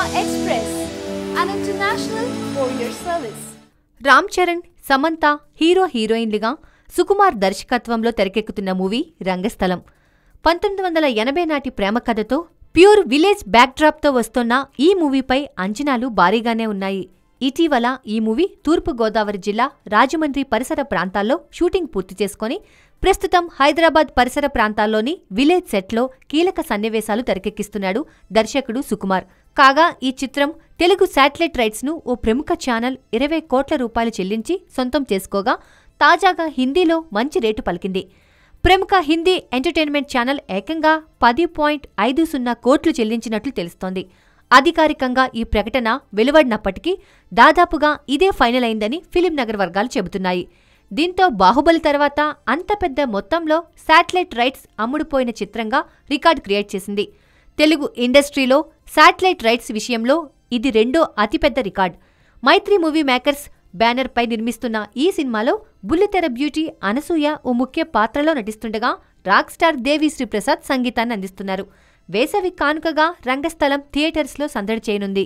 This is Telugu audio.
Express, an international courier service. Ram Charan, Samantha హీరోయిన్లుగా సుకుమార్ దర్శకత్వంలో తెరకెక్కుతున్న మూవీ రంగస్థలం. 1980 నాటి ప్రేమ కథతో ప్యూర్ విలేజ్ బ్యాక్డ్రాప్తో వస్తోన్న ఈ మూవీపై అంచనాలు భారీగానే ఉన్నాయి. ఇటీవల ఈ మూవీ తూర్పుగోదావరి జిల్లా రాజమండ్రి పరిసర ప్రాంతాల్లో షూటింగ్ పూర్తి చేసుకుని ప్రస్తుతం హైదరాబాద్ పరిసర ప్రాంతాల్లోని విలేజ్ సెట్లో కీలక సన్నివేశాలు తెరకెక్కిస్తున్నాడు దర్శకుడు సుకుమార్. కాగా ఈ చిత్రం తెలుగు శాటిలైట్ రైట్స్ను ఓ ప్రముఖ ఛానల్ 20 కోట్ల రూపాయలు చెల్లించి సొంతం చేసుకోగా తాజాగా హిందీలో మంచి రేటు పలికింది. ప్రముఖ హిందీ ఎంటర్టైన్మెంట్ ఛానల్ ఏకంగా 10.50 కోట్లు చెల్లించినట్లు తెలుస్తోంది. అధికారికంగా ఈ ప్రకటన వెలువడినప్పటికీ దాదాపుగా ఇదే ఫైనల్ అయిందని ఫిలిం నగర్ వర్గాలు చెబుతున్నాయి. దీంతో బాహుబలి తర్వాత అంత పెద్ద మొత్తంలో శాటిలైట్ రైట్స్ అమ్ముడుపోయిన చిత్రంగా రికార్డు క్రియేట్ చేసింది. తెలుగు ఇండస్ట్రీలో శాటిలైట్ రైట్స్ విషయంలో ఇది రెండో అతిపెద్ద రికార్డ్. మైత్రి మూవీ మేకర్స్ బ్యానర్పై నిర్మిస్తున్న ఈ సినిమాలో బుల్లితెర బ్యూటీ అనసూయ ఓ ముఖ్య పాత్రలో నటిస్తుండగా రాక్ స్టార్ దేవిశ్రీ ప్రసాద్ సంగీతాన్ని అందిస్తున్నారు. వేసవి కానుకగా రంగస్థలం థియేటర్స్లో సందడి చేయనుంది.